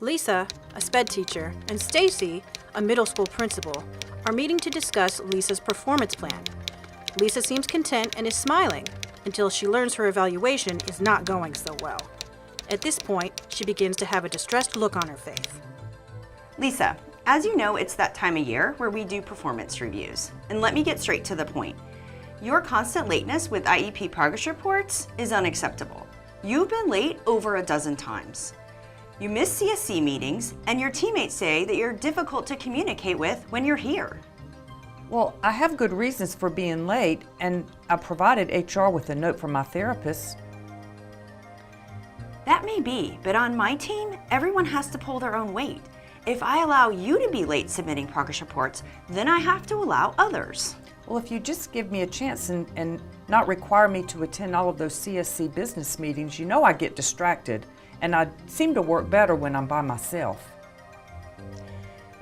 Lisa, a sped teacher, and Stacy, a middle school principal, are meeting to discuss Lisa's performance plan. Lisa seems content and is smiling until she learns her evaluation is not going so well. At this point, she begins to have a distressed look on her face. Lisa, as you know, it's that time of year where we do performance reviews. And let me get straight to the point. Your constant lateness with IEP progress reports is unacceptable. You've been late over a dozen times. You miss CSC meetings, and your teammates say that you're difficult to communicate with when you're here. Well, I have good reasons for being late, and I provided HR with a note from my therapist. That may be, but on my team, everyone has to pull their own weight. If I allow you to be late submitting progress reports, then I have to allow others. Well, if you just give me a chance and not require me to attend all of those CSC business meetings, you know I get distracted, and I seem to work better when I'm by myself.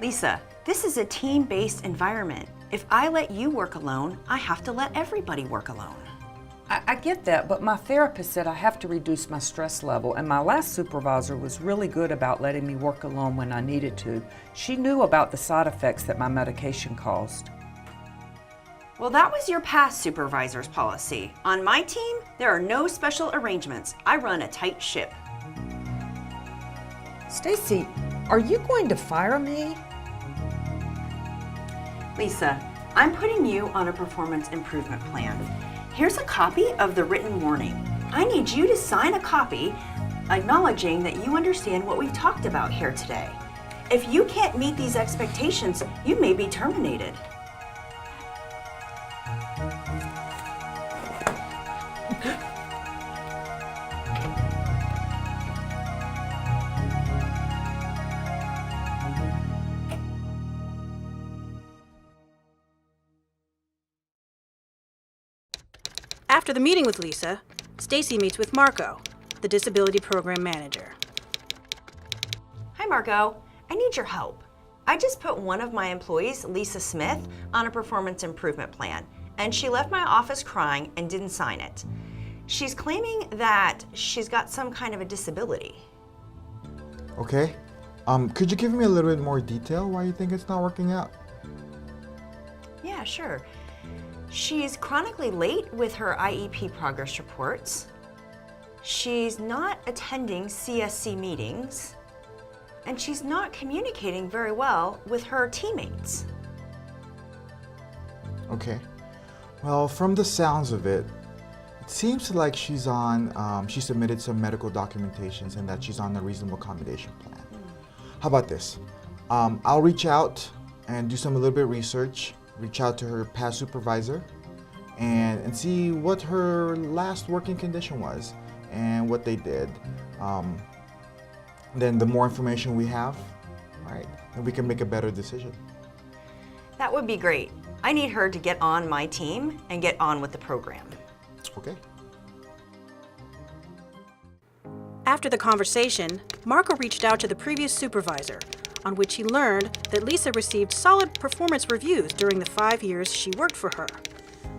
Lisa, this is a team-based environment. If I let you work alone, I have to let everybody work alone. I get that, but my therapist said I have to reduce my stress level, and my last supervisor was really good about letting me work alone when I needed to. She knew about the side effects that my medication caused. Well, that was your past supervisor's policy. On my team, there are no special arrangements. I run a tight ship. Stacy, are you going to fire me? Lisa, I'm putting you on a performance improvement plan. Here's a copy of the written warning. I need you to sign a copy acknowledging that you understand what we've talked about here today. If you can't meet these expectations, you may be terminated. After the meeting with Lisa, Stacy meets with Marco, the disability program manager. Hi, Marco. I need your help. I just put one of my employees, Lisa Smith, on a performance improvement plan, and she left my office crying and didn't sign it. She's claiming that she's got some kind of a disability. Okay. Could you give me a little bit more detail why you think it's not working out? Yeah, sure. She's chronically late with her IEP progress reports. She's not attending CSC meetings. And she's not communicating very well with her teammates. Okay. Well, from the sounds of it, it seems like she submitted some medical documentations and that she's on a reasonable accommodation plan. How about this? I'll reach out and do a little bit of research, reach out to her past supervisor and see what her last working condition was and what they did. Then the more information we have, right, then we can make a better decision. That would be great. I need her to get on my team and get on with the program. Okay. After the conversation, Marco reached out to the previous supervisor, on which he learned that Lisa received solid performance reviews during the 5 years she worked for her.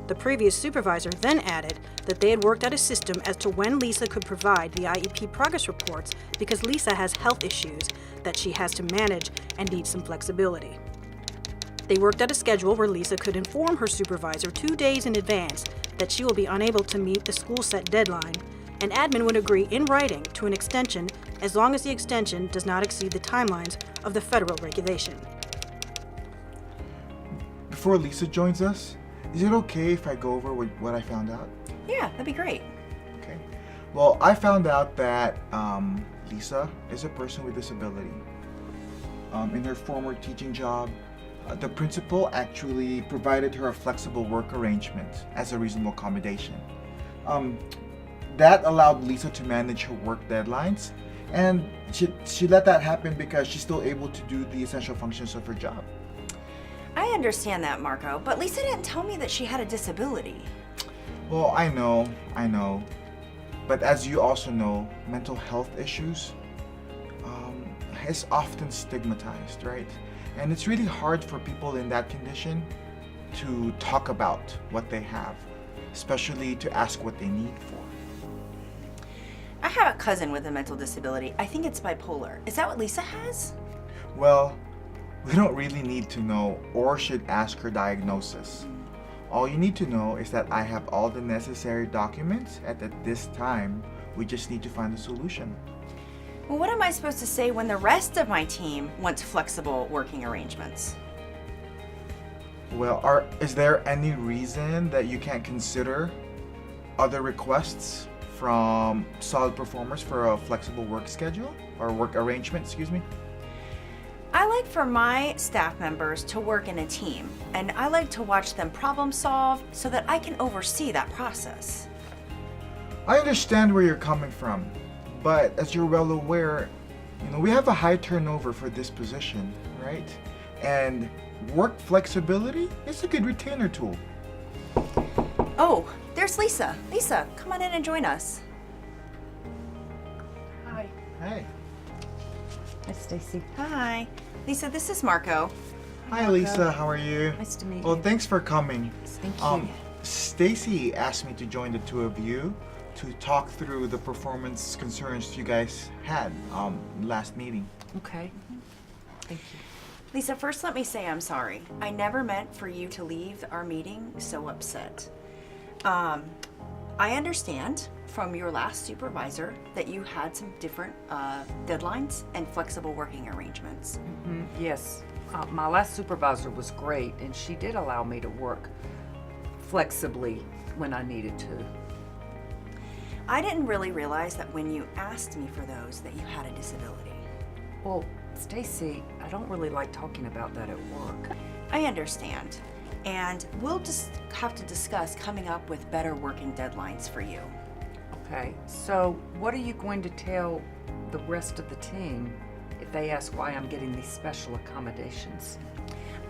The previous supervisor then added that they had worked out a system as to when Lisa could provide the IEP progress reports because Lisa has health issues that she has to manage and needs some flexibility. They worked out a schedule where Lisa could inform her supervisor 2 days in advance that she will be unable to meet the school set deadline, and admin would agree in writing to an extension as long as the extension does not exceed the timelines of the federal regulation. Before Lisa joins us, is it okay if I go over what I found out? Yeah, that'd be great. Okay. Well, I found out that Lisa is a person with disability. In her former teaching job, the principal actually provided her a flexible work arrangement as a reasonable accommodation. That allowed Lisa to manage her work deadlines, and she let that happen because she's still able to do the essential functions of her job. I understand that, Marco, but Lisa didn't tell me that she had a disability. Well, I know. But as you also know, mental health issues is often stigmatized, right? And it's really hard for people in that condition to talk about what they have, especially to ask what they need for. I have a cousin with a mental disability. I think it's bipolar. Is that what Lisa has? Well, we don't really need to know or should ask her diagnosis. All you need to know is that I have all the necessary documents, and at this time, we just need to find a solution. Well, what am I supposed to say when the rest of my team wants flexible working arrangements? Well, is there any reason that you can't consider other requests from solid performers for a flexible work schedule or work arrangement, excuse me? I like for my staff members to work in a team, and I like to watch them problem solve so that I can oversee that process. I understand where you're coming from, but as you're well aware, we have a high turnover for this position, right? And work flexibility is a good retainer tool. Oh, there's Lisa. Lisa, come on in and join us. Hi. Hey. Hi, Stacy. Hi. Lisa, this is Marco. Hi, Lisa. How are you? Nice to meet Well, you. thanks for coming. Thank you. Stacy asked me to join the two of you to talk through the performance concerns you guys had last meeting. Okay. Thank you. Lisa, first let me say I'm sorry. I never meant for you to leave our meeting so upset. I understand from your last supervisor that you had some different deadlines and flexible working arrangements. Yes. My last supervisor was great, and she did allow me to work flexibly when I needed to. I didn't really realize that when you asked me for those that you had a disability. Well, Stacy, I don't really like talking about that at work. I understand. And we'll just have to discuss coming up with better working deadlines for you. Okay. So, what are you going to tell the rest of the team if they ask why I'm getting these special accommodations?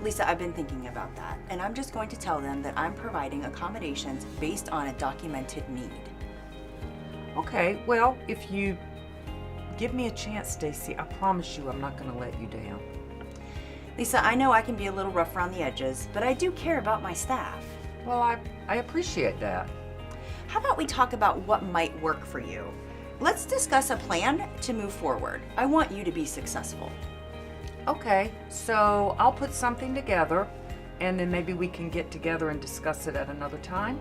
Lisa, I've been thinking about that, and I'm just going to tell them that I'm providing accommodations based on a documented need. Okay, well, if you give me a chance, Stacy, I promise you I'm not going to let you down. Lisa, I know I can be a little rough around the edges, but I do care about my staff. Well, I appreciate that. How about we talk about what might work for you? Let's discuss a plan to move forward. I want you to be successful. Okay, so I'll put something together, and then maybe we can get together and discuss it at another time.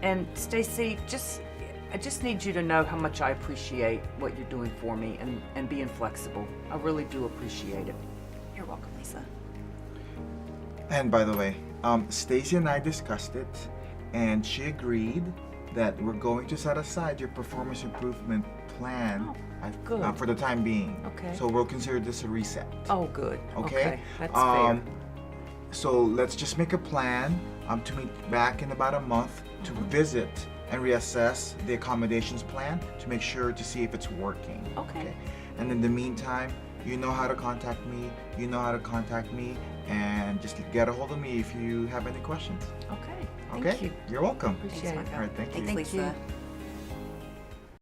And Stacy, I just need you to know how much I appreciate what you're doing for me and being flexible. I really do appreciate it. You're welcome, Lisa. And by the way, Stacy and I discussed it, and she agreed that we're going to set aside your performance improvement plan good. for the time being. Okay. So we'll consider this a reset. Oh, good. Okay? That's fair. So let's just make a plan to meet back in about a month to visit and reassess the accommodations plan to make sure to see if it's working. Okay. And in the meantime, you know how to contact me, and just get a hold of me if you have any questions. Okay. Okay? Thank you. You're welcome. Appreciate it. Marco. All right, thank you. Thanks, Thank you. Lisa.